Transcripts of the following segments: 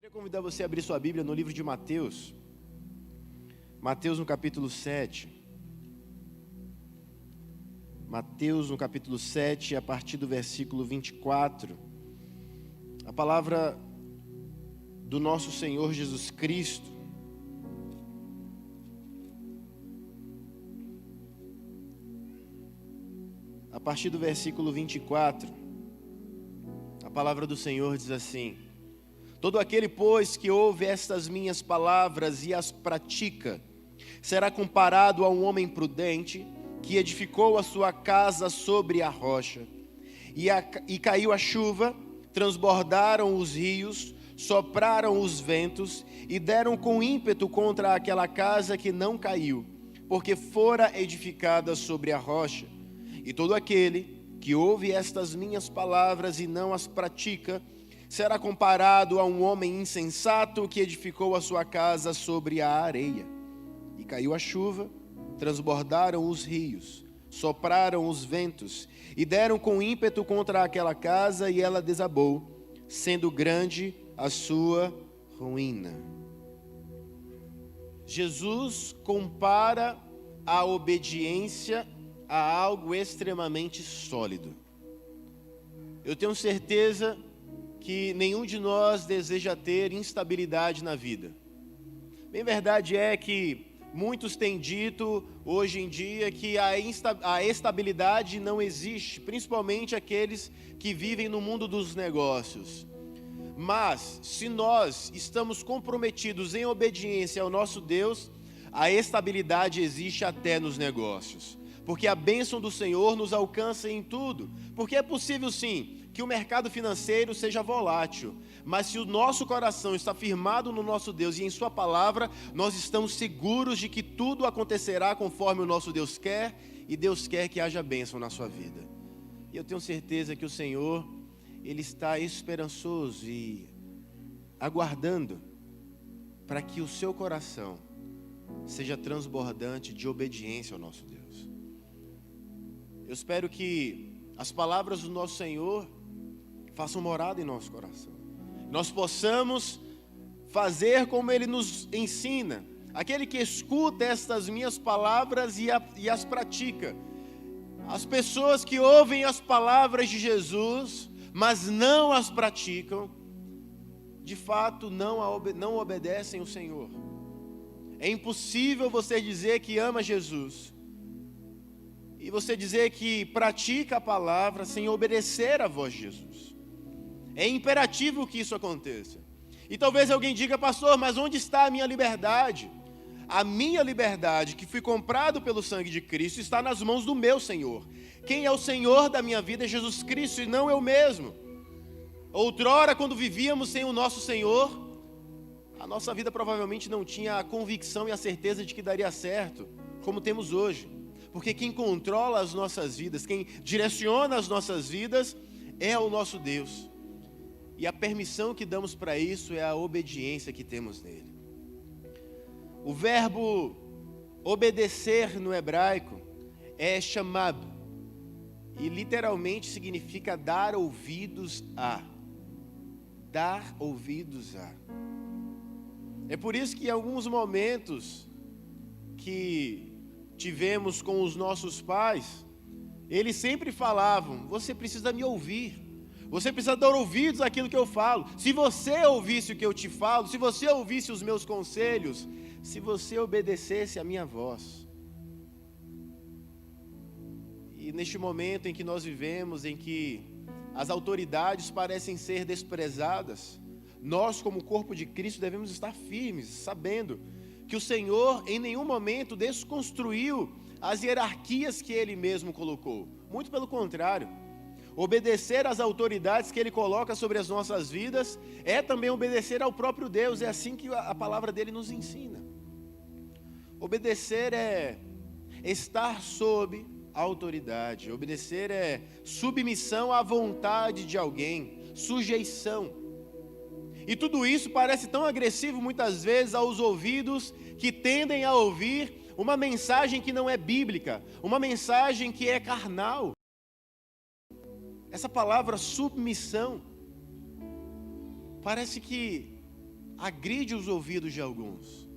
Quero convidar você a abrir sua Bíblia no livro de Mateus. Mateus no capítulo 7. Mateus no capítulo 7, a partir do versículo 24. A palavra do nosso Senhor Jesus Cristo. A partir do versículo 24, a palavra do Senhor diz assim: todo aquele, pois, que ouve estas minhas palavras e as pratica, será comparado a um homem prudente que edificou a sua casa sobre a rocha. E caiu a chuva, transbordaram os rios, sopraram os ventos e deram com ímpeto contra aquela casa, que não caiu, porque fora edificada sobre a rocha. E todo aquele que ouve estas minhas palavras e não as pratica, será comparado a um homem insensato que edificou a sua casa sobre a areia. E caiu a chuva, transbordaram os rios, sopraram os ventos e deram com ímpeto contra aquela casa, e ela desabou, sendo grande a sua ruína. Jesus compara a obediência a algo extremamente sólido. Eu tenho certeza que nenhum de nós deseja ter instabilidade na vida. Bem, verdade é que muitos têm dito hoje em dia que a estabilidade não existe, principalmente aqueles que vivem no mundo dos negócios. Mas, se nós estamos comprometidos em obediência ao nosso Deus, a estabilidade existe até nos negócios. Porque a bênção do Senhor nos alcança em tudo. Porque é possível, sim, que o mercado financeiro seja volátil, mas se o nosso coração está firmado no nosso Deus e em sua palavra, nós estamos seguros de que tudo acontecerá conforme o nosso Deus quer, e Deus quer que haja bênção na sua vida. E eu tenho certeza que o Senhor, Ele está esperançoso e aguardando para que o seu coração seja transbordante de obediência ao nosso Deus. Eu espero que as palavras do nosso Senhor façam morada em nosso coração. Nós possamos fazer como Ele nos ensina. Aquele que escuta estas minhas palavras e as pratica. As pessoas que ouvem as palavras de Jesus, mas não as praticam, de fato não obedecem o Senhor. É impossível você dizer que ama Jesus e você dizer que pratica a palavra sem obedecer à voz de Jesus. É imperativo que isso aconteça. E talvez alguém diga: pastor, mas onde está a minha liberdade? A minha liberdade, que fui comprado pelo sangue de Cristo, está nas mãos do meu Senhor. Quem é o Senhor da minha vida é Jesus Cristo, e não eu mesmo. Outrora, quando vivíamos sem o nosso Senhor, a nossa vida provavelmente não tinha a convicção e a certeza de que daria certo, como temos hoje. Porque quem controla as nossas vidas, quem direciona as nossas vidas, é o nosso Deus. E a permissão que damos para isso é a obediência que temos nele. O verbo obedecer no hebraico é shamab, e literalmente significa dar ouvidos a. Dar ouvidos a. É por isso que em alguns momentos que tivemos com os nossos pais, eles sempre falavam: você precisa me ouvir, você precisa dar ouvidos àquilo que eu falo. Se você ouvisse o que eu te falo, se você ouvisse os meus conselhos, se você obedecesse a minha voz. E neste momento em que nós vivemos, em que as autoridades parecem ser desprezadas, nós, como corpo de Cristo, devemos estar firmes, sabendo que o Senhor em nenhum momento desconstruiu as hierarquias que Ele mesmo colocou. Muito pelo contrário, obedecer às autoridades que Ele coloca sobre as nossas vidas é também obedecer ao próprio Deus. É assim que a palavra dEle nos ensina. Obedecer é estar sob a autoridade. Obedecer é submissão à vontade de alguém, sujeição. E tudo isso parece tão agressivo muitas vezes aos ouvidos que tendem a ouvir uma mensagem que não é bíblica, uma mensagem que é carnal. Essa palavra submissão parece que agride os ouvidos de alguns.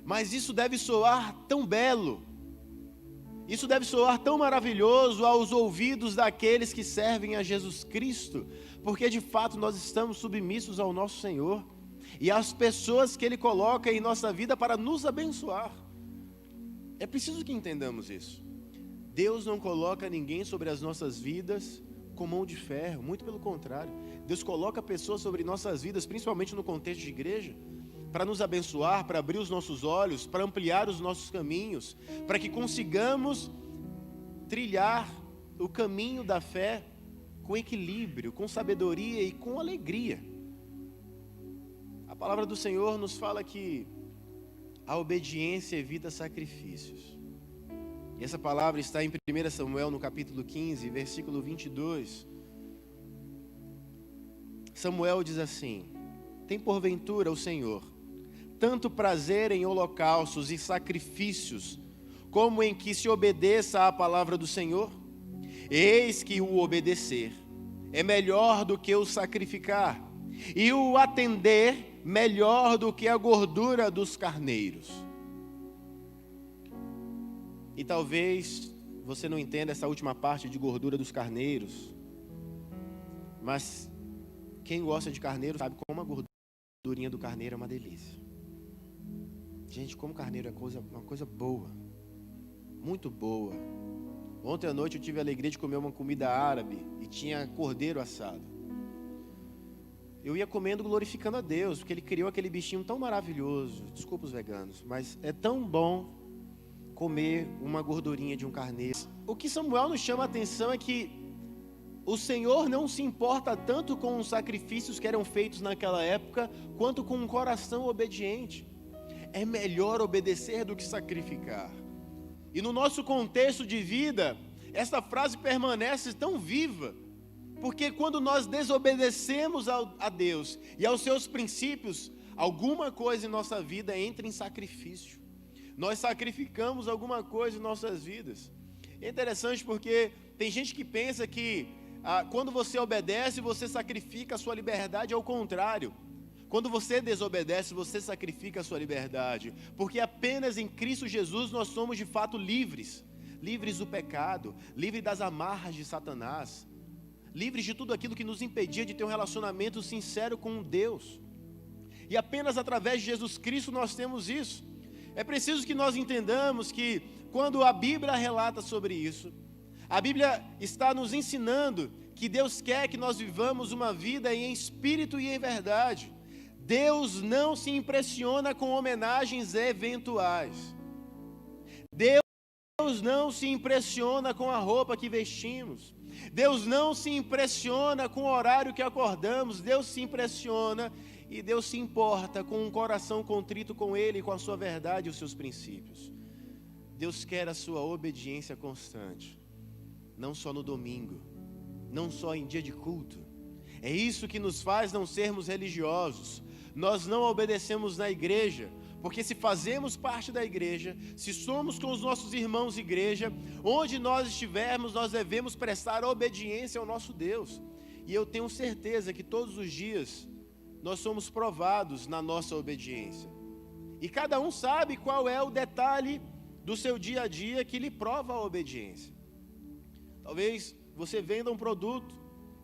Mas isso deve soar tão belo, isso deve soar tão maravilhoso aos ouvidos daqueles que servem a Jesus Cristo, porque de fato nós estamos submissos ao nosso Senhor e às pessoas que Ele coloca em nossa vida para nos abençoar. É preciso que entendamos isso. Deus não coloca ninguém sobre as nossas vidas com mão de ferro, muito pelo contrário. Deus coloca pessoas sobre nossas vidas, principalmente no contexto de igreja, para nos abençoar, para abrir os nossos olhos, para ampliar os nossos caminhos, para que consigamos trilhar o caminho da fé com equilíbrio, com sabedoria e com alegria. A palavra do Senhor nos fala que a obediência evita sacrifícios. E essa palavra está em 1 Samuel, no capítulo 15, versículo 22. Samuel diz assim: tem porventura o Senhor tanto prazer em holocaustos e sacrifícios, como em que se obedeça à palavra do Senhor? Eis que o obedecer é melhor do que o sacrificar, e o atender melhor do que a gordura dos carneiros. E talvez você não entenda essa última parte de gordura dos carneiros, mas quem gosta de carneiro sabe como a gordurinha do carneiro é uma delícia. Gente, como carneiro é uma coisa boa, muito boa. Ontem à noite eu tive a alegria de comer uma comida árabe e tinha cordeiro assado. Eu ia comendo glorificando a Deus, porque Ele criou aquele bichinho tão maravilhoso. Desculpa os veganos, mas é tão bom comer uma gordurinha de um carneiro. O que Samuel nos chama a atenção é que o Senhor não se importa tanto com os sacrifícios que eram feitos naquela época, quanto com um coração obediente. É melhor obedecer do que sacrificar. E no nosso contexto de vida, essa frase permanece tão viva, porque quando nós desobedecemos a Deus e aos seus princípios, alguma coisa em nossa vida entra em sacrifício. Nós sacrificamos alguma coisa em nossas vidas. É interessante porque tem gente que pensa que quando você obedece, você sacrifica a sua liberdade. Ao contrário, quando você desobedece, você sacrifica a sua liberdade, porque apenas em Cristo Jesus nós somos de fato livres, livres do pecado, livres das amarras de Satanás, livres de tudo aquilo que nos impedia de ter um relacionamento sincero com Deus, e apenas através de Jesus Cristo nós temos isso. É preciso que nós entendamos que quando a Bíblia relata sobre isso, a Bíblia está nos ensinando que Deus quer que nós vivamos uma vida em espírito e em verdade. Deus não se impressiona com homenagens eventuais. Deus não se impressiona com a roupa que vestimos. Deus não se impressiona com o horário que acordamos. Deus se impressiona e Deus se importa com um coração contrito com Ele, com a sua verdade e os seus princípios. Deus quer a sua obediência constante, não só no domingo, não só em dia de culto. É isso que nos faz não sermos religiosos. Nós não obedecemos na igreja, porque se fazemos parte da igreja, se somos com os nossos irmãos igreja, onde nós estivermos, nós devemos prestar obediência ao nosso Deus. E eu tenho certeza que todos os dias nós somos provados na nossa obediência. E cada um sabe qual é o detalhe do seu dia a dia que lhe prova a obediência. Talvez você venda um produto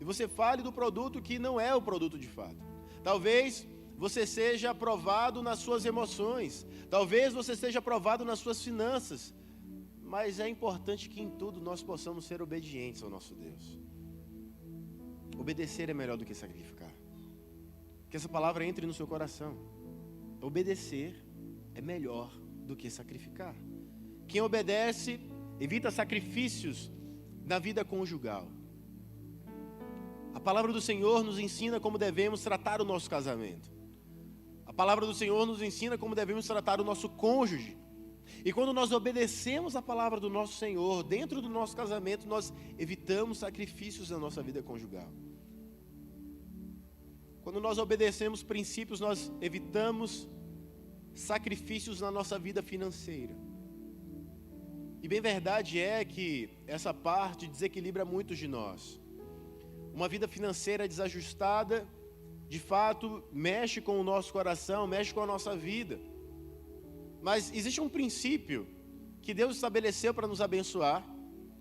e você fale do produto que não é o produto de fato. Talvez você seja aprovado nas suas emoções. Talvez você seja aprovado nas suas finanças. Mas é importante que em tudo nós possamos ser obedientes ao nosso Deus. Obedecer é melhor do que sacrificar. Que essa palavra entre no seu coração. Obedecer é melhor do que sacrificar. Quem obedece evita sacrifícios na vida conjugal. A palavra do Senhor nos ensina como devemos tratar o nosso casamento. A palavra do Senhor nos ensina como devemos tratar o nosso cônjuge. E quando nós obedecemos a palavra do nosso Senhor dentro do nosso casamento, nós evitamos sacrifícios na nossa vida conjugal. Quando nós obedecemos princípios, nós evitamos sacrifícios na nossa vida financeira. E bem verdade é que essa parte desequilibra muitos de nós. Uma vida financeira desajustada de fato, mexe com o nosso coração, mexe com a nossa vida. Mas existe um princípio que Deus estabeleceu para nos abençoar,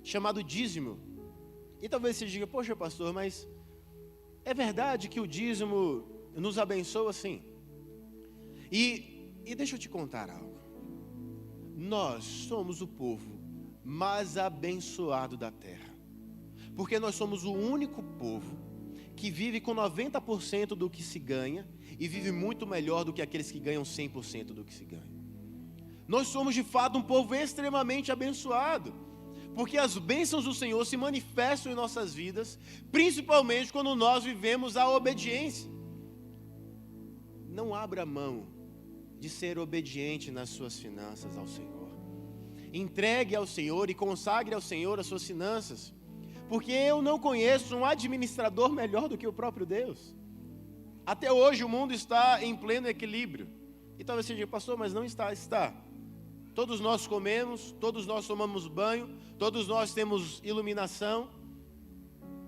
chamado dízimo. E talvez você diga, poxa pastor, mas é verdade que o dízimo nos abençoa sim? E deixa eu te contar algo. Nós somos o povo mais abençoado da terra. Porque nós somos o único povo que vive com 90% do que se ganha e vive muito melhor do que aqueles que ganham 100% do que se ganha. Nós somos de fato um povo extremamente abençoado, porque as bênçãos do Senhor se manifestam em nossas vidas, principalmente quando nós vivemos a obediência. Não abra mão de ser obediente nas suas finanças ao Senhor. Entregue ao Senhor e consagre ao Senhor as suas finanças, porque eu não conheço um administrador melhor do que o próprio Deus. Até hoje o mundo está em pleno equilíbrio. E talvez você diga, pastor, mas não está. Está. Todos nós comemos, todos nós tomamos banho, todos nós temos iluminação,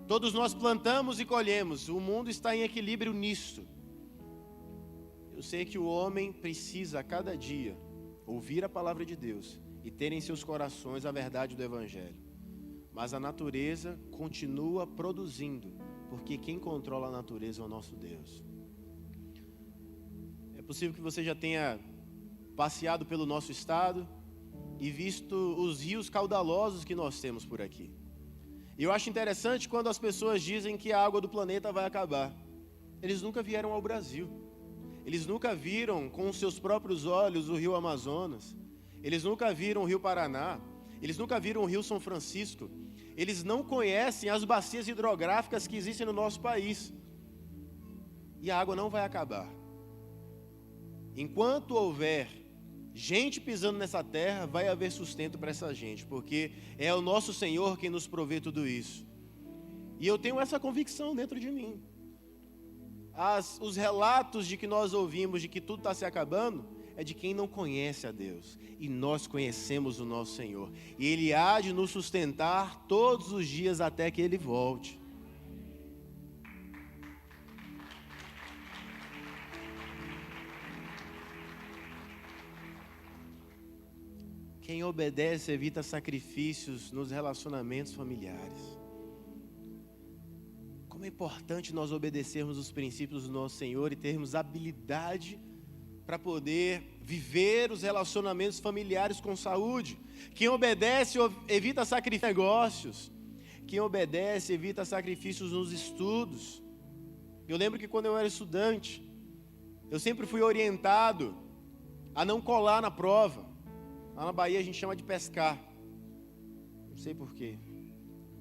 todos nós plantamos e colhemos. O mundo está em equilíbrio nisto. Eu sei que o homem precisa a cada dia ouvir a palavra de Deus e ter em seus corações a verdade do Evangelho. Mas a natureza continua produzindo, porque quem controla a natureza é o nosso Deus. É possível que você já tenha passeado pelo nosso estado e visto os rios caudalosos que nós temos por aqui. E eu acho interessante quando as pessoas dizem que a água do planeta vai acabar. Eles nunca vieram ao Brasil. Eles nunca viram com os seus próprios olhos o rio Amazonas. Eles nunca viram o rio Paraná. Eles nunca viram o rio São Francisco. Eles não conhecem as bacias hidrográficas que existem no nosso país. E a água não vai acabar. Enquanto houver gente pisando nessa terra, vai haver sustento para essa gente, porque é o nosso Senhor quem nos provê tudo isso. E eu tenho essa convicção dentro de mim. Os relatos de que nós ouvimos de que tudo está se acabando, é de quem não conhece a Deus. E nós conhecemos o nosso Senhor. E Ele há de nos sustentar todos os dias até que Ele volte. Quem obedece evita sacrifícios nos relacionamentos familiares. Como é importante nós obedecermos os princípios do nosso Senhor e termos habilidade para poder viver os relacionamentos familiares com saúde. Quem obedece evita sacrifícios nos negócios. Quem obedece evita sacrifícios nos estudos. Eu lembro que quando eu era estudante, eu sempre fui orientado a não colar na prova. Lá na Bahia a gente chama de pescar. Não sei porquê.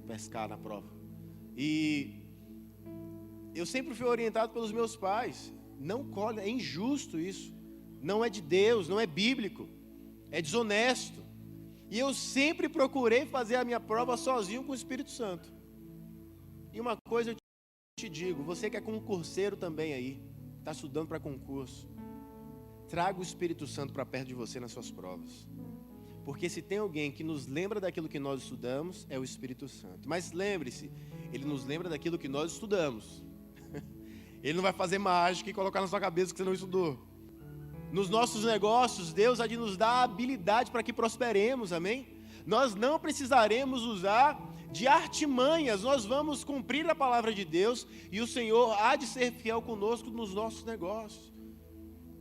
Pescar na prova. E eu sempre fui orientado pelos meus pais. Não colhe, é injusto isso. Não é de Deus, não é bíblico. É desonesto. E eu sempre procurei fazer a minha prova sozinho com o Espírito Santo. E uma coisa eu te digo, você que é concurseiro também aí, está estudando para concurso, traga o Espírito Santo para perto de você nas suas provas. Porque se tem alguém que nos lembra daquilo que nós estudamos, é o Espírito Santo. Mas lembre-se, ele nos lembra daquilo que nós estudamos. Ele não vai fazer mágica e colocar na sua cabeça que você não estudou. Nos nossos negócios, Deus há de nos dar a habilidade para que prosperemos, amém? Nós não precisaremos usar de artimanhas, nós vamos cumprir a palavra de Deus e o Senhor há de ser fiel conosco nos nossos negócios.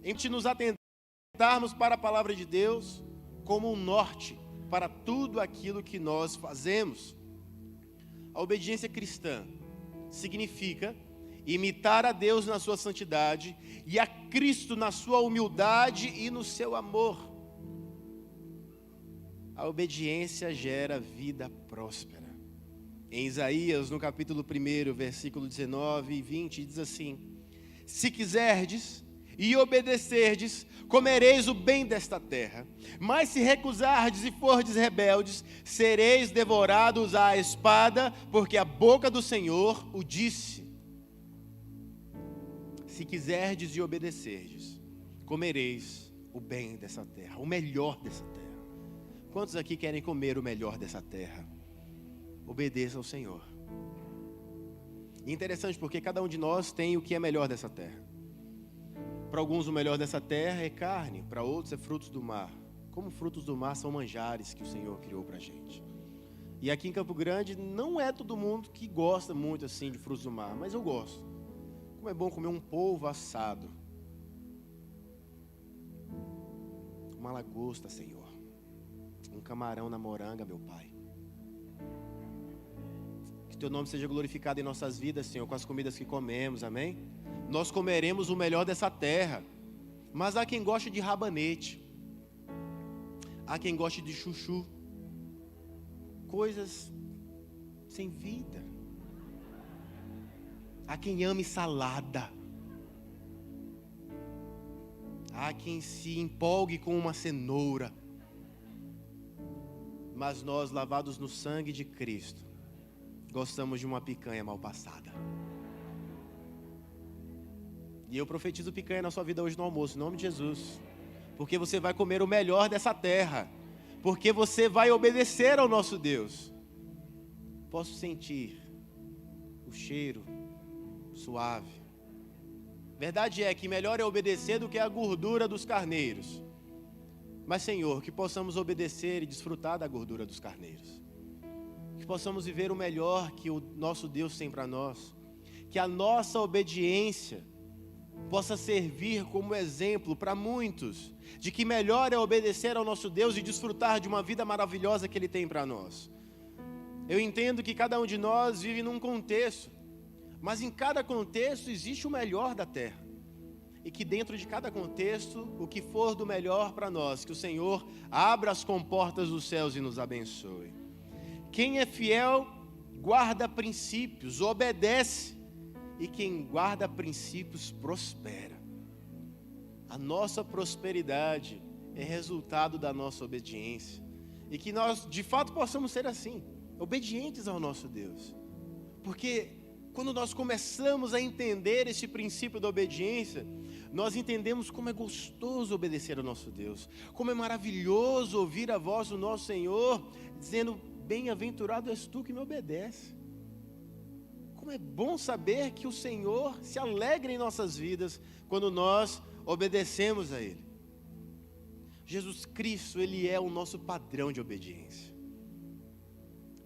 Em que nos atentarmos para a palavra de Deus como um norte para tudo aquilo que nós fazemos. A obediência cristã significa imitar a Deus na sua santidade e a Cristo na sua humildade e no seu amor. A obediência gera vida próspera. Em Isaías, no capítulo 1, versículo 19 e 20, diz assim: se quiserdes e obedecerdes, comereis o bem desta terra. Mas se recusardes e fordes rebeldes, sereis devorados à espada, porque a boca do Senhor o disse. Se quiserdes e obedecerdes, comereis o bem dessa terra, o melhor dessa terra. Quantos aqui querem comer o melhor dessa terra? Obedeça ao Senhor. E interessante porque cada um de nós tem o que é melhor dessa terra. Para alguns o melhor dessa terra é carne, para outros é frutos do mar. Como frutos do mar são manjares que o Senhor criou para a gente. E aqui em Campo Grande não é todo mundo que gosta muito assim de frutos do mar, mas eu gosto. Como é bom comer um polvo assado. Uma lagosta, Senhor. Um camarão na moranga, meu Pai. Que Teu nome seja glorificado em nossas vidas, Senhor, com as comidas que comemos, amém? Nós comeremos o melhor dessa terra. Mas há quem goste de rabanete. Há quem goste de chuchu. Coisas sem vida. Há quem ame salada. Há quem se empolgue com uma cenoura. Mas nós, lavados no sangue de Cristo, gostamos de uma picanha mal passada. E eu profetizo picanha na sua vida hoje no almoço, em nome de Jesus. Porque você vai comer o melhor dessa terra. Porque você vai obedecer ao nosso Deus. Posso sentir o cheiro suave. Verdade é que melhor é obedecer do que a gordura dos carneiros. Mas, Senhor, que possamos obedecer e desfrutar da gordura dos carneiros. Que possamos viver o melhor que o nosso Deus tem para nós. Que a nossa obediência possa servir como exemplo para muitos, de que melhor é obedecer ao nosso Deus e desfrutar de uma vida maravilhosa que Ele tem para nós. Eu entendo que cada um de nós vive num contexto, mas em cada contexto existe o melhor da terra. E que dentro de cada contexto, o que for do melhor para nós, que o Senhor abra as comportas dos céus e nos abençoe. Quem é fiel, guarda princípios, obedece. E quem guarda princípios prospera. A nossa prosperidade é resultado da nossa obediência. E que nós, de fato, possamos ser assim, obedientes ao nosso Deus. Porque quando nós começamos a entender esse princípio da obediência, nós entendemos como é gostoso obedecer ao nosso Deus. Como é maravilhoso ouvir a voz do nosso Senhor, dizendo, bem-aventurado és tu que me obedece. Como é bom saber que o Senhor se alegra em nossas vidas quando nós obedecemos a Ele. Jesus Cristo, Ele é o nosso padrão de obediência.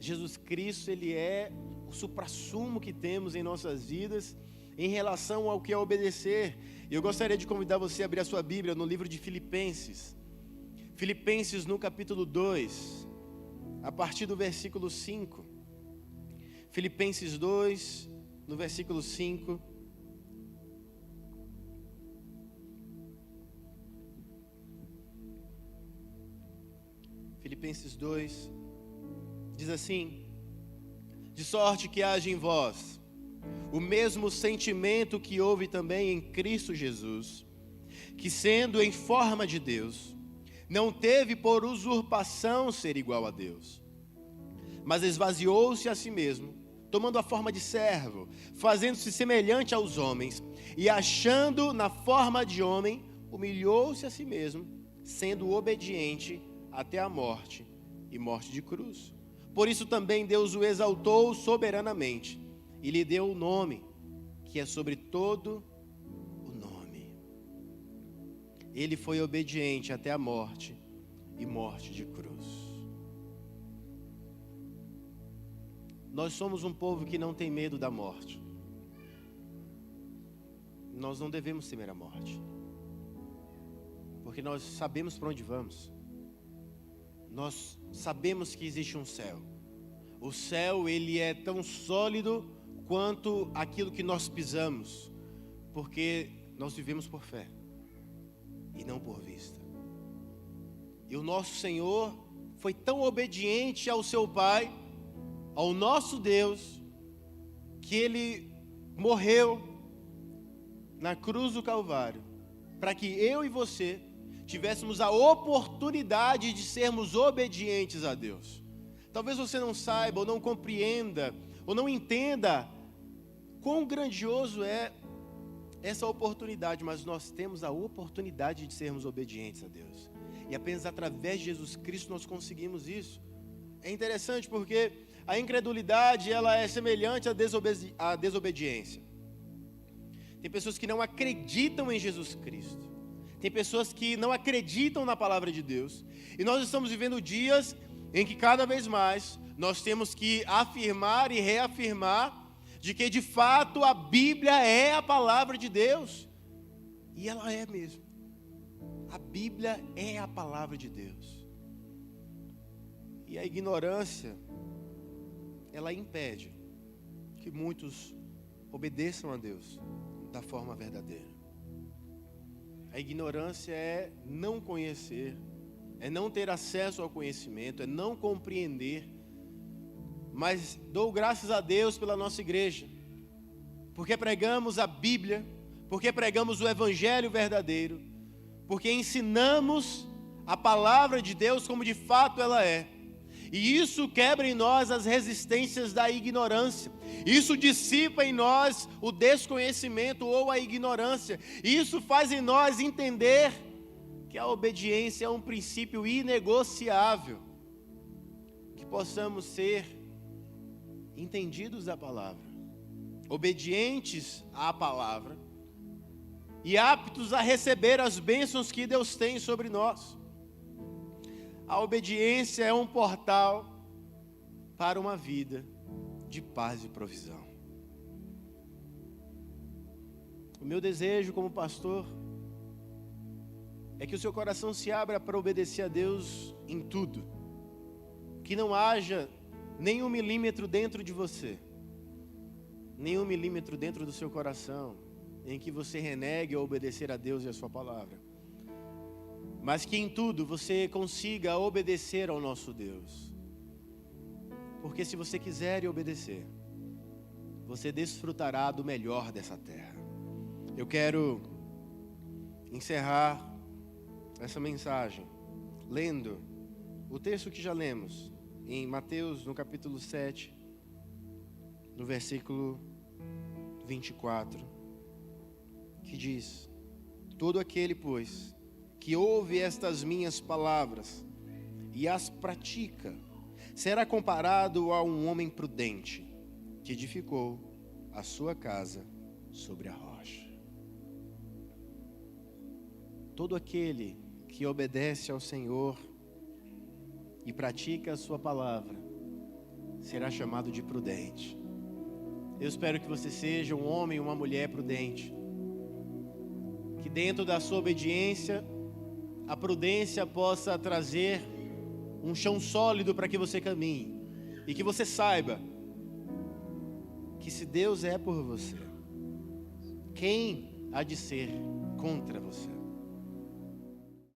Jesus Cristo, Ele é o suprassumo que temos em nossas vidas em relação ao que é obedecer. E eu gostaria de convidar você a abrir a sua Bíblia no livro de Filipenses. Filipenses no capítulo 2, a partir do versículo 5. Filipenses 2, no versículo 5. Filipenses 2, diz assim: de sorte que haja em vós o mesmo sentimento que houve também em Cristo Jesus, que sendo em forma de Deus, não teve por usurpação ser igual a Deus, mas esvaziou-se a si mesmo, tomando a forma de servo, fazendo-se semelhante aos homens, e achando na forma de homem, humilhou-se a si mesmo, sendo obediente até a morte, e morte de cruz. Por isso também Deus o exaltou soberanamente, e lhe deu o nome, que é sobre todo o nome. Ele foi obediente até a morte, e morte de cruz. Nós somos um povo que não tem medo da morte. Nós não devemos temer a morte, porque nós sabemos para onde vamos. Nós sabemos que existe um céu. O céu, ele é tão sólido quanto aquilo que nós pisamos, porque nós vivemos por fé e não por vista. E o nosso Senhor foi tão obediente ao seu Pai, ao nosso Deus, que Ele morreu na cruz do Calvário, para que eu e você tivéssemos a oportunidade de sermos obedientes a Deus. Talvez você não saiba, ou não compreenda, ou não entenda quão grandioso é essa oportunidade, mas nós temos a oportunidade de sermos obedientes a Deus. E apenas através de Jesus Cristo nós conseguimos isso. É interessante porque a incredulidade ela é semelhante à desobediência. Tem pessoas que não acreditam em Jesus Cristo. Tem pessoas que não acreditam na palavra de Deus. E nós estamos vivendo dias em que cada vez mais nós temos que afirmar e reafirmar de que de fato a Bíblia é a palavra de Deus. E ela é mesmo. A Bíblia é a palavra de Deus. E a ignorância, ela impede que muitos obedeçam a Deus da forma verdadeira. A ignorância é não conhecer, é não ter acesso ao conhecimento, é não compreender. Mas dou graças a Deus pela nossa igreja, porque pregamos a Bíblia, porque pregamos o Evangelho verdadeiro, porque ensinamos a palavra de Deus como de fato ela é. E isso quebra em nós as resistências da ignorância. Isso dissipa em nós o desconhecimento ou a ignorância. Isso faz em nós entender que a obediência é um princípio inegociável. Que possamos ser entendidos da palavra, obedientes à palavra e aptos a receber as bênçãos que Deus tem sobre nós. A obediência é um portal para uma vida de paz e provisão. O meu desejo como pastor é que o seu coração se abra para obedecer a Deus em tudo. Que não haja nem 1 milímetro dentro de você, nem 1 milímetro dentro do seu coração, em que você renegue a obedecer a Deus e a sua palavra. Mas que em tudo você consiga obedecer ao nosso Deus. Porque se você quiser obedecer, você desfrutará do melhor dessa terra. Eu quero encerrar essa mensagem lendo o texto que já lemos em Mateus, no capítulo 7, no versículo 24, que diz: todo aquele, pois, que ouve estas minhas palavras e as pratica, será comparado a um homem prudente, que edificou a sua casa sobre a rocha. Todo aquele que obedece ao Senhor e pratica a sua palavra, será chamado de prudente. Eu espero que você seja um homem ou uma mulher prudente, que dentro da sua obediência, a prudência possa trazer um chão sólido para que você caminhe, e que você saiba que se Deus é por você, quem há de ser contra você?